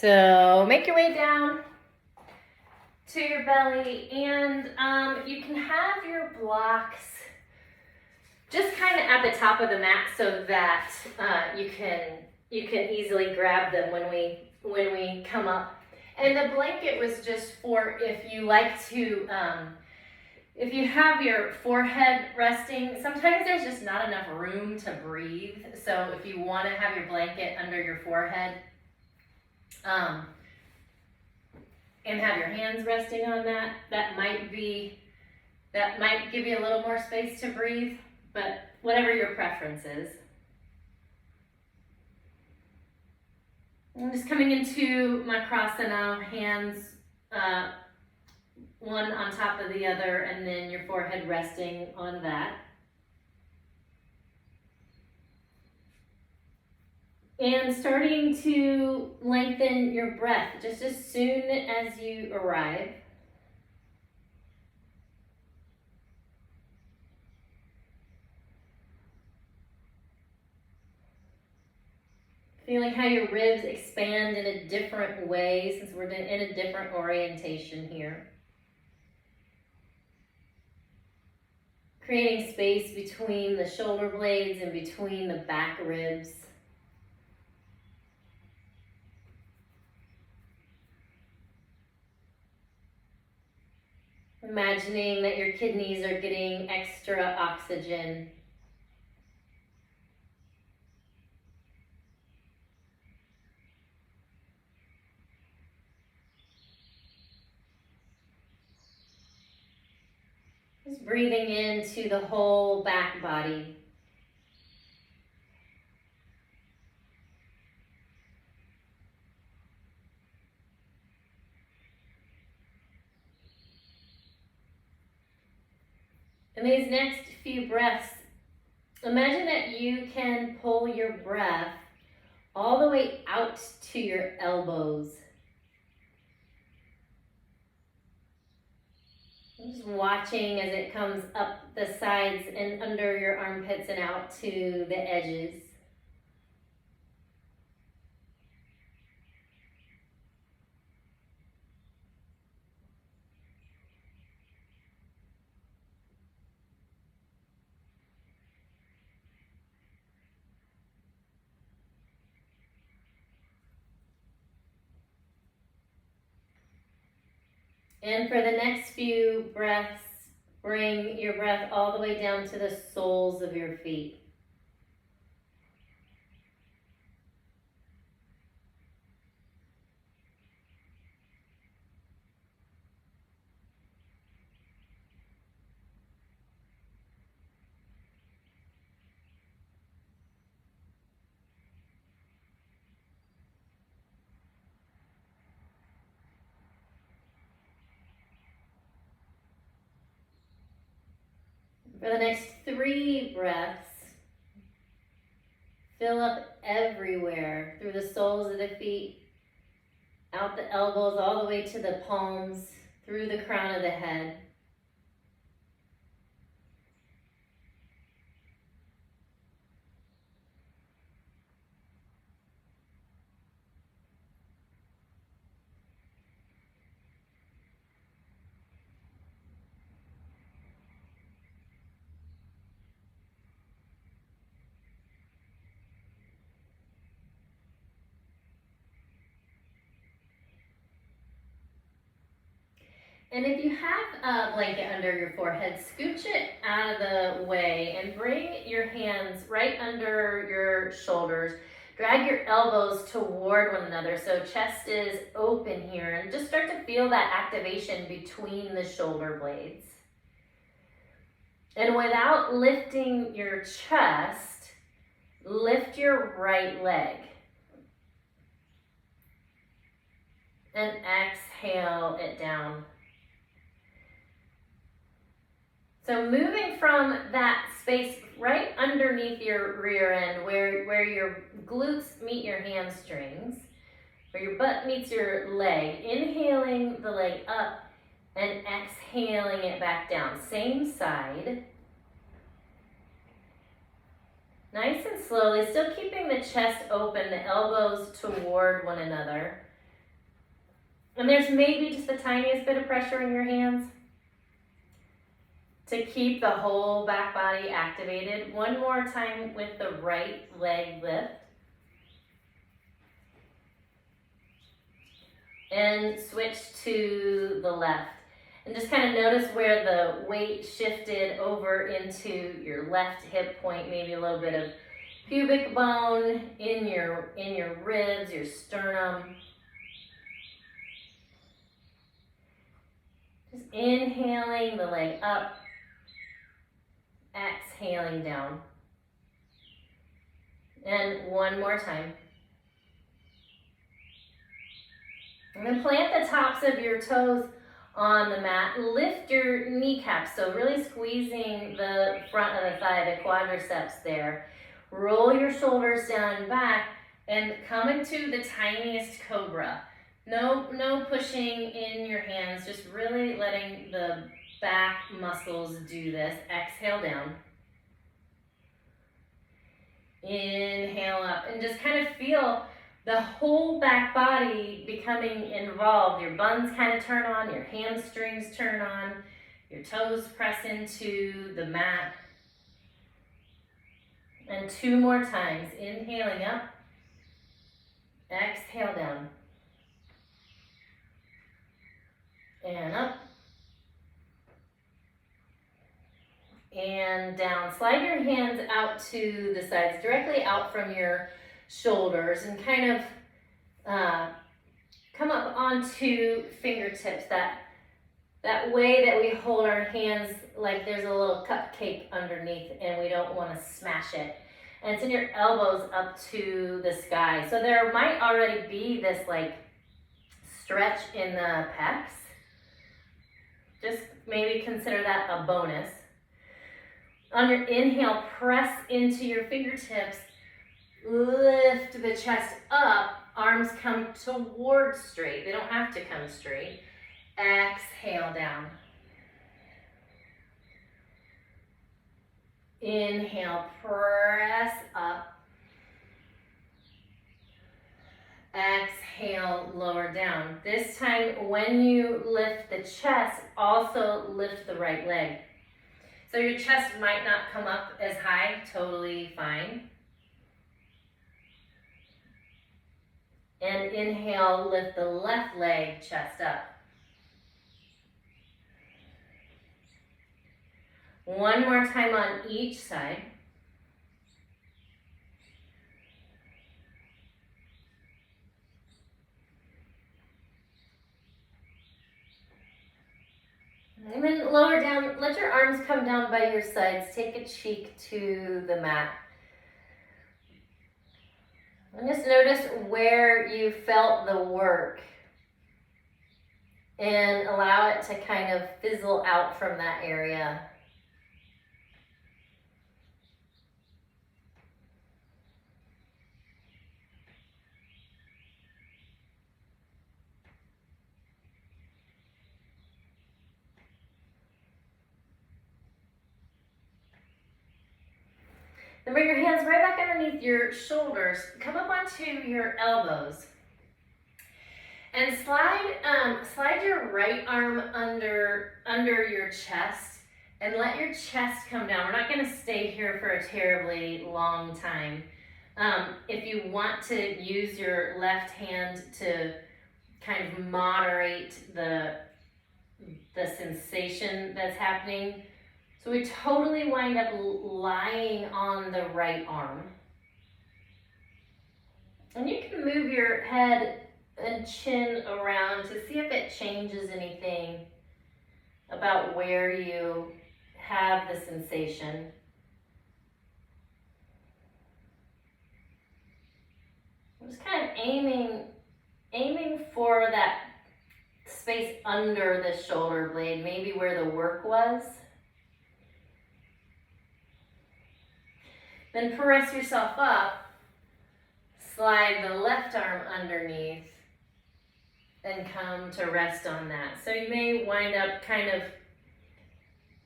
So make your way down to your belly, and you can have your blocks just kind of at the top of the mat so that you can easily grab them when we come up. And the blanket was just for if you like to, if you have your forehead resting, sometimes there's just not enough room to breathe. So if you want to have your blanket under your forehead, and have your hands resting on that, that might give you a little more space to breathe, but whatever your preference is. I'm just coming into Makrasana, hands one on top of the other, and then your forehead resting on that. And starting to lengthen your breath just as soon as you arrive. Feeling how your ribs expand in a different way since we're in a different orientation here. Creating space between the shoulder blades and between the back ribs. Imagining that your kidneys are getting extra oxygen. Just breathing into the whole back body. In these next few breaths, imagine that you can pull your breath all the way out to your elbows. Just watching as it comes up the sides and under your armpits and out to the edges. And for the next few breaths, bring your breath all the way down to the soles of your feet. For the next 3 breaths, fill up everywhere through the soles of the feet, out the elbows, all the way to the palms, through the crown of the head. And if you have a blanket under your forehead, scooch it out of the way and bring your hands right under your shoulders. Drag your elbows toward one another so chest is open here, and just start to feel that activation between the shoulder blades. And without lifting your chest, lift your right leg. And exhale it down. So moving from that space right underneath your rear end where your glutes meet your hamstrings, where your butt meets your leg, inhaling the leg up and exhaling it back down. Same side. Nice and slowly, still keeping the chest open, the elbows toward one another. And there's maybe just the tiniest bit of pressure in your hands to keep the whole back body activated. One more time with the right leg lift. And switch to the left. And just kind of notice where the weight shifted over into your left hip point, maybe a little bit of pubic bone in your ribs, your sternum. Just inhaling the leg up, exhaling down. And one more time. And then plant the tops of your toes on the mat. Lift your kneecaps, so really squeezing the front of the thigh, the quadriceps there. Roll your shoulders down and back and come into the tiniest cobra. No pushing in your hands, just really letting the back muscles do this. Exhale down. Inhale up and just kind of feel the whole back body becoming involved. Your buns kind of turn on, your hamstrings turn on, your toes press into the mat. And two more times, inhaling up, exhale down. And up. And down. Slide your hands out to the sides, directly out from your shoulders, and kind of come up onto fingertips, that way that we hold our hands like there's a little cupcake underneath and we don't want to smash it. And send your elbows up to the sky. So there might already be this like stretch in the pecs. Just maybe consider that a bonus. On your inhale, press into your fingertips. Lift the chest up, arms come towards straight. They don't have to come straight. Exhale down. Inhale, press up. Exhale, lower down. This time, when you lift the chest, also lift the right leg. So your chest might not come up as high, totally fine. And inhale, lift the left leg, chest up. One more time on each side. And then lower down, let your arms come down by your sides. Take a cheek to the mat. And just notice where you felt the work. And allow it to kind of fizzle out from that area. Then bring your hands right back underneath your shoulders. Come up onto your elbows. And slide your right arm under your chest and let your chest come down. We're not going to stay here for a terribly long time. If you want to use your left hand to kind of moderate the sensation that's happening. So we totally wind up lying on the right arm. And you can move your head and chin around to see if it changes anything about where you have the sensation. I'm just kind of aiming for that space under the shoulder blade, maybe where the work was. Then press yourself up, slide the left arm underneath, and come to rest on that. So you may wind up kind of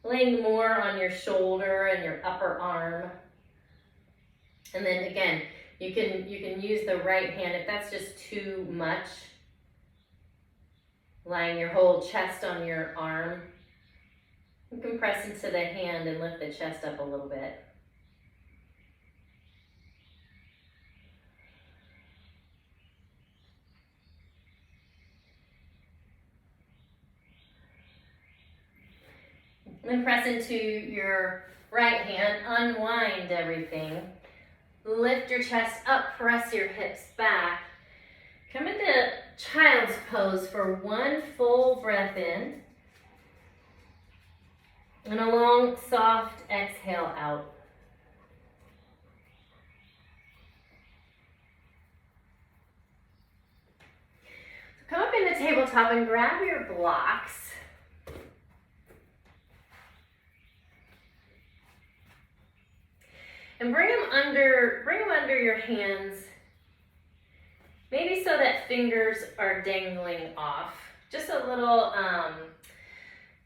laying more on your shoulder and your upper arm. And then again, you can use the right hand if that's just too much. Lying your whole chest on your arm. You can press into the hand and lift the chest up a little bit. Then press into your right hand, unwind everything. Lift your chest up, press your hips back. Come into child's pose for one full breath in. And a long, soft exhale out. So come up into tabletop and grab your blocks. And bring them under your hands, maybe so that fingers are dangling off. Just a little,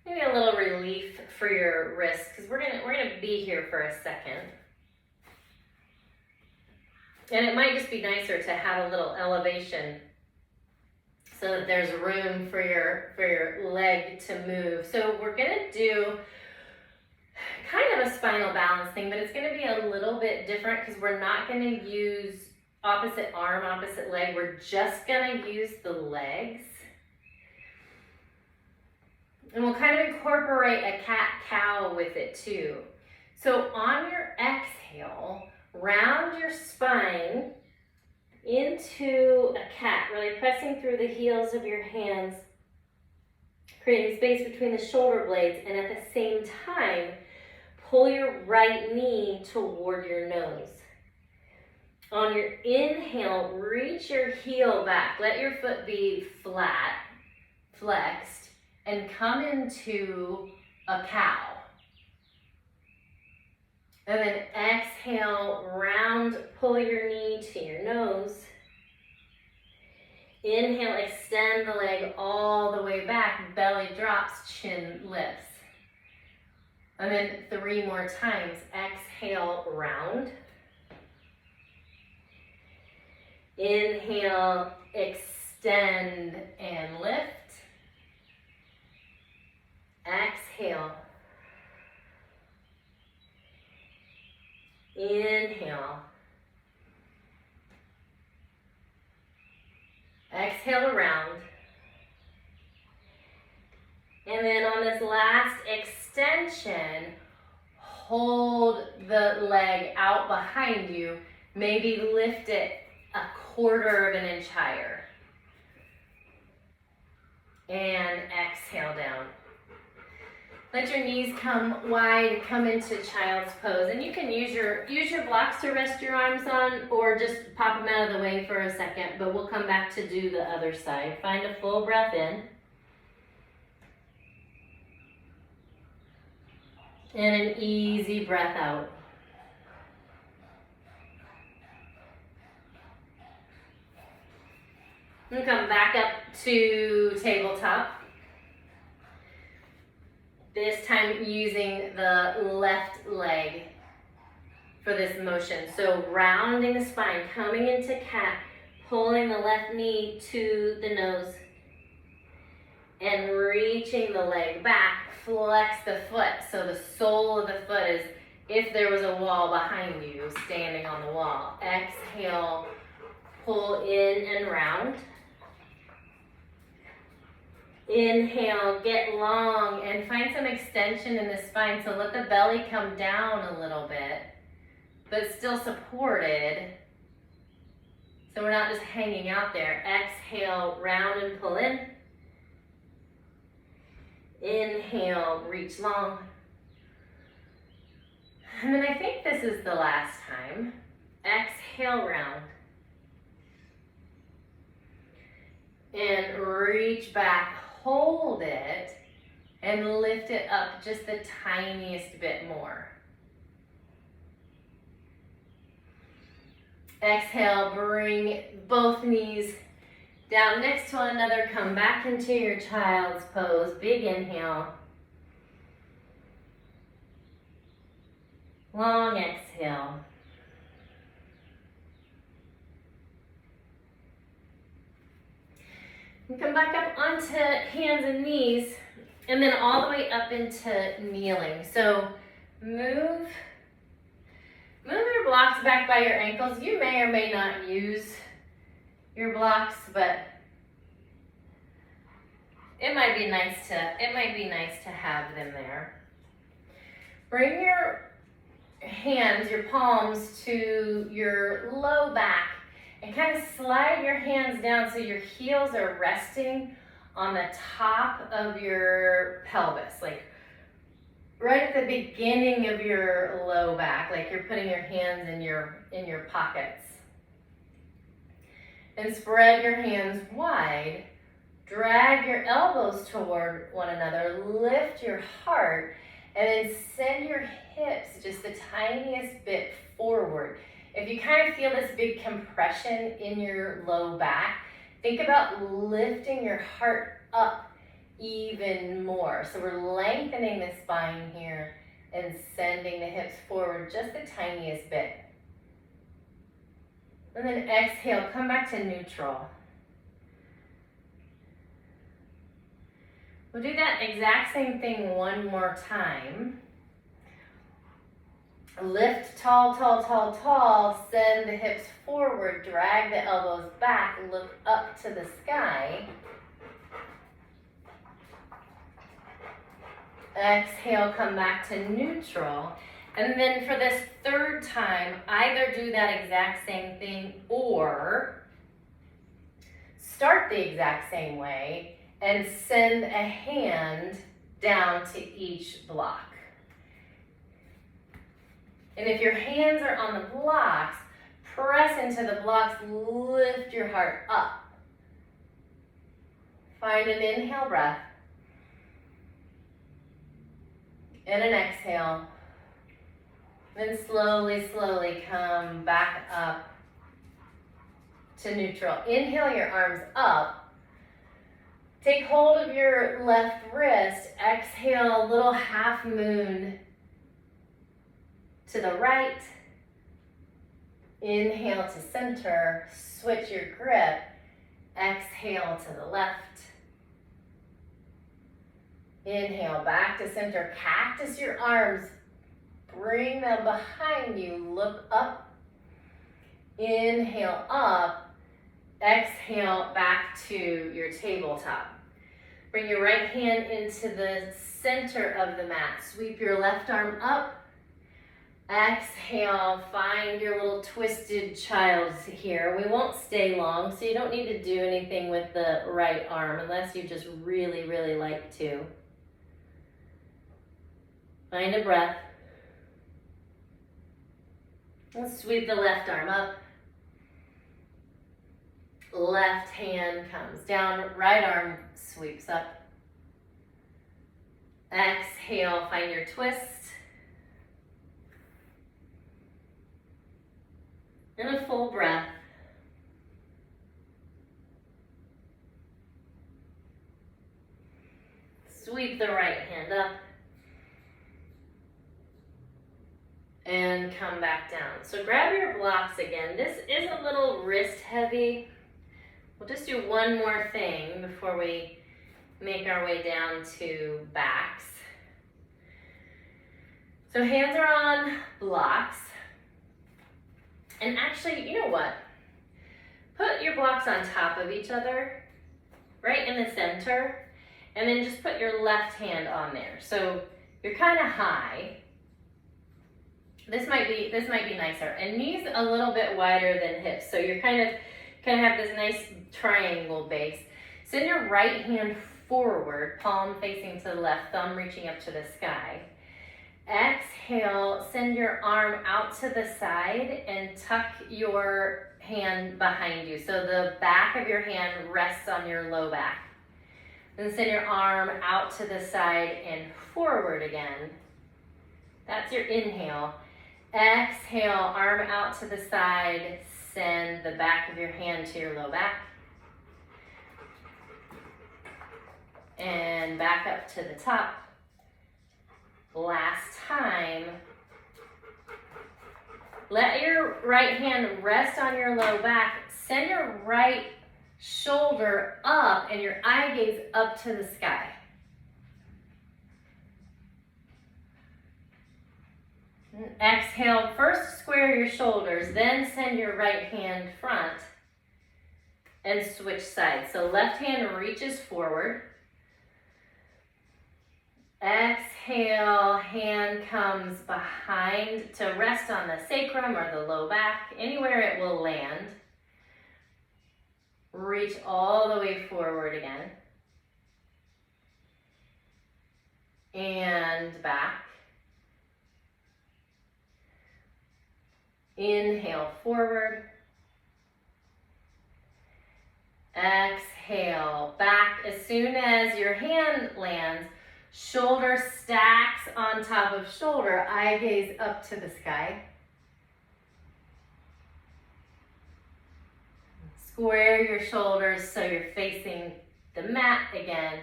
maybe a little relief for your wrists, because we're gonna be here for a second. And it might just be nicer to have a little elevation so that there's room for your leg to move. So we're gonna do kind of a spinal balance thing, but it's going to be a little bit different because we're not going to use opposite arm, opposite leg. We're just going to use the legs. And we'll kind of incorporate a cat-cow with it too. So on your exhale, round your spine into a cat, really pressing through the heels of your hands, creating space between the shoulder blades, and at the same time, pull your right knee toward your nose. On your inhale, reach your heel back. Let your foot be flat, flexed, and come into a cow. And then exhale, round, pull your knee to your nose. Inhale, extend the leg all the way back, belly drops, chin lifts. And then 3 more times. Exhale, round. Inhale, extend and lift. Exhale. Inhale. Exhale, around. And then on this last extension, hold the leg out behind you. Maybe lift it 1/4 of an inch higher. And exhale down. Let your knees come wide, come into child's pose. And you can use your blocks to rest your arms on, or just pop them out of the way for a second, but we'll come back to do the other side. Find a full breath in. And an easy breath out. And come back up to tabletop. This time using the left leg for this motion. So rounding the spine, coming into cat, pulling the left knee to the nose, and reaching the leg back. Flex the foot, so the sole of the foot is, if there was a wall behind you, standing on the wall. Exhale, pull in and round. Inhale, get long and find some extension in the spine. So let the belly come down a little bit, but still supported. So we're not just hanging out there. Exhale, round and pull in. Inhale, reach long. And then I think this is the last time. Exhale, round. And reach back, hold it, and lift it up just the tiniest bit more. Exhale, bring both knees down next to one another. Come back into your child's pose. Big inhale. Long exhale. And come back up onto hands and knees, and then all the way up into kneeling. So move your blocks back by your ankles. You may or may not use your blocks, but it might be nice to have them there. Bring your hands, your palms to your low back and kind of slide your hands down so your heels are resting on the top of your pelvis, like right at the beginning of your low back, like you're putting your hands in your pockets. And spread your hands wide. Drag your elbows toward one another. Lift your heart, and then send your hips just the tiniest bit forward. If you kind of feel this big compression in your low back, think about lifting your heart up even more. So we're lengthening the spine here and sending the hips forward just the tiniest bit. And then exhale, come back to neutral. We'll do that exact same thing one more time. Lift tall, tall, tall, tall. Send the hips forward. Drag the elbows back. Look up to the sky. Exhale, come back to neutral. And then for this third time, either do that exact same thing or start the exact same way and send a hand down to each block. And if your hands are on the blocks, press into the blocks, lift your heart up. Find an inhale breath. And an exhale. Then slowly, slowly come back up to neutral. Inhale your arms up. Take hold of your left wrist. Exhale, a little half moon to the right. Inhale to center. Switch your grip. Exhale to the left. Inhale, back to center. Cactus your arms. Bring them behind you. Look up. Inhale up. Exhale back to your tabletop. Bring your right hand into the center of the mat. Sweep your left arm up. Exhale, find your little twisted child here. We won't stay long, so you don't need to do anything with the right arm unless you just really, really like to. Find a breath. Let's sweep the left arm up. Left hand comes down, right arm sweeps up. Exhale, find your twist. And a full breath. Sweep the right hand up. And come back down. So grab your blocks again. This is a little wrist heavy. We'll just do one more thing before we make our way down to backs. So hands are on blocks. And actually, you know what? Put your blocks on top of each other, right in the center, and then just put your left hand on there. So you're kind of high. This might be nicer. And knees a little bit wider than hips. So you're kind of have this nice triangle base. Send your right hand forward, palm facing to the left, thumb reaching up to the sky. Exhale, send your arm out to the side and tuck your hand behind you. So the back of your hand rests on your low back. Then send your arm out to the side and forward again. That's your inhale. Exhale, arm out to the side, send the back of your hand to your low back. And back up to the top. Last time. Let your right hand rest on your low back. Send your right shoulder up and your eye gaze up to the sky. Exhale, first square your shoulders, then send your right hand front and switch sides. So left hand reaches forward. Exhale, hand comes behind to rest on the sacrum or the low back, anywhere it will land. Reach all the way forward again. And back. Inhale forward. Exhale back. As soon as your hand lands, shoulder stacks on top of shoulder, eye gaze up to the sky. Square your shoulders so you're facing the mat again.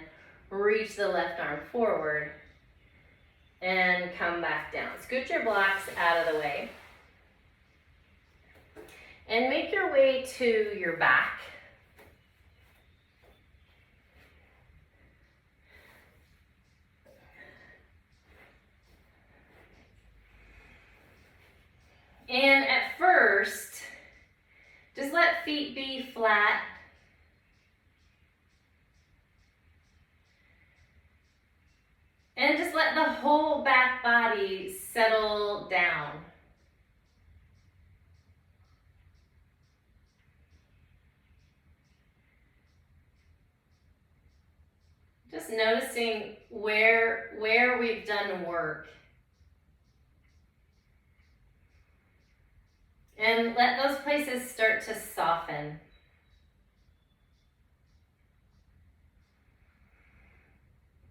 Reach the left arm forward and come back down. Scoot your blocks out of the way. And make your way to your back. And at first, just let feet be flat. And just let the whole back body settle down. Just noticing where we've done work. And let those places start to soften.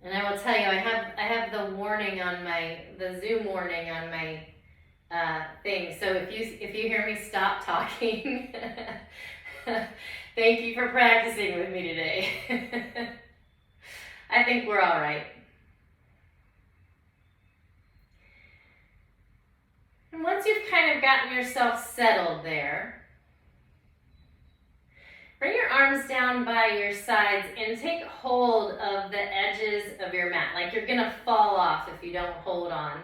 And I will tell you, I have the warning on the Zoom warning on my thing. So if you hear me stop talking, thank you for practicing with me today. I think we're all right. And once you've kind of gotten yourself settled there, bring your arms down by your sides and take hold of the edges of your mat, like you're gonna fall off if you don't hold on.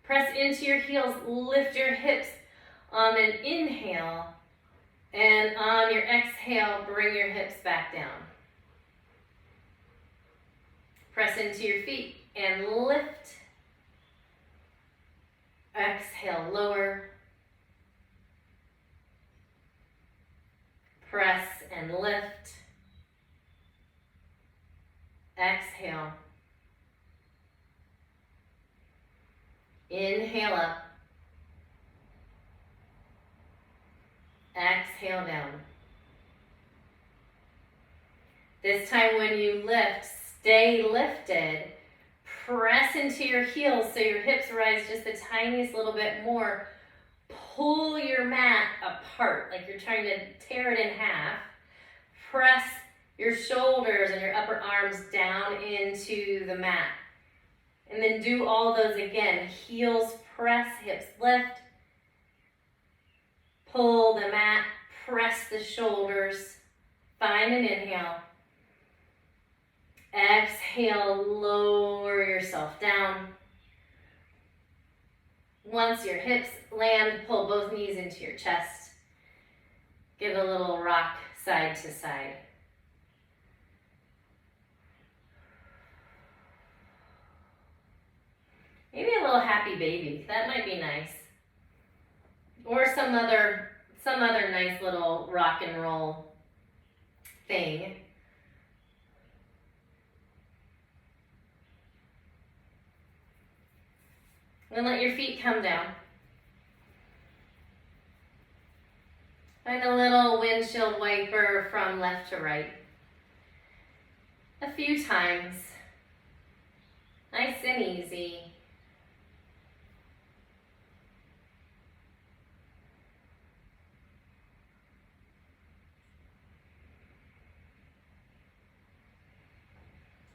Press into your heels, lift your hips on an inhale, and on your exhale, bring your hips back down. Press into your feet and lift. Exhale, lower. Press and lift. Exhale. Inhale up. Exhale down. This time when you lift, stay lifted. Press into your heels so your hips rise just the tiniest little bit more. Pull your mat apart like you're trying to tear it in half. Press your shoulders and your upper arms down into the mat. And then do all those again. Heels press, hips lift. Pull the mat, press the shoulders. Find an inhale. Exhale, lower yourself down. Once your hips land, pull both knees into your chest. Give a little rock side to side. Maybe a little happy baby. That might be nice. Or some other nice little rock and roll thing. And let your feet come down. Find a little windshield wiper from left to right. A few times. Nice and easy.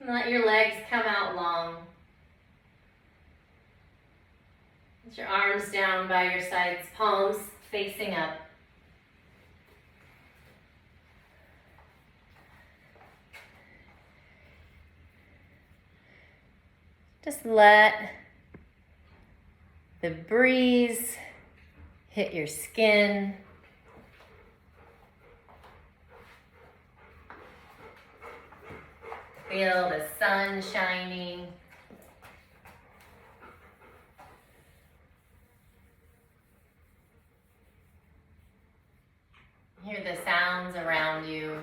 And let your legs come out long. Get your arms down by your sides, palms facing up. Just let the breeze hit your skin. Feel the sun shining. Hear the sounds around you.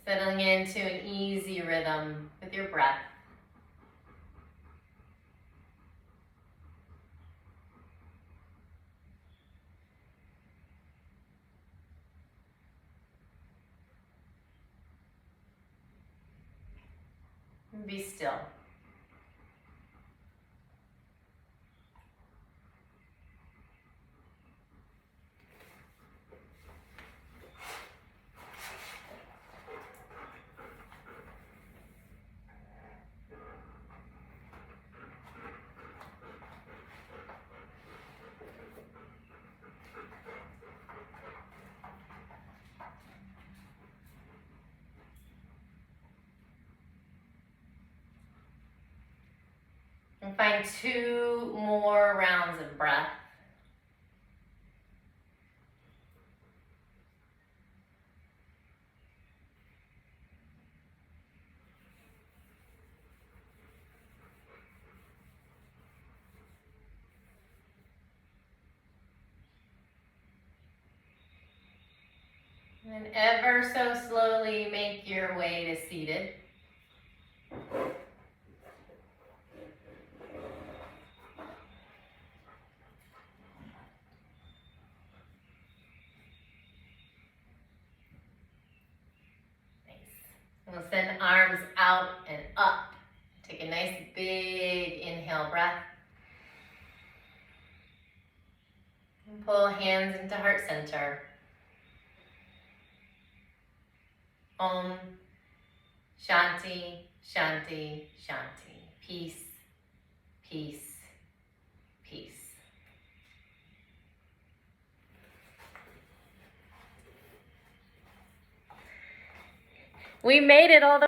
Settling into an easy rhythm with your breath. And be still. And find 2 more rounds of breath. And ever so slowly make your way to seated. Nice. We'll send arms out and up. Take a nice big inhale breath. And pull hands into heart center. Om Shanti, Shanti, Shanti. Peace, peace, peace. We made it all the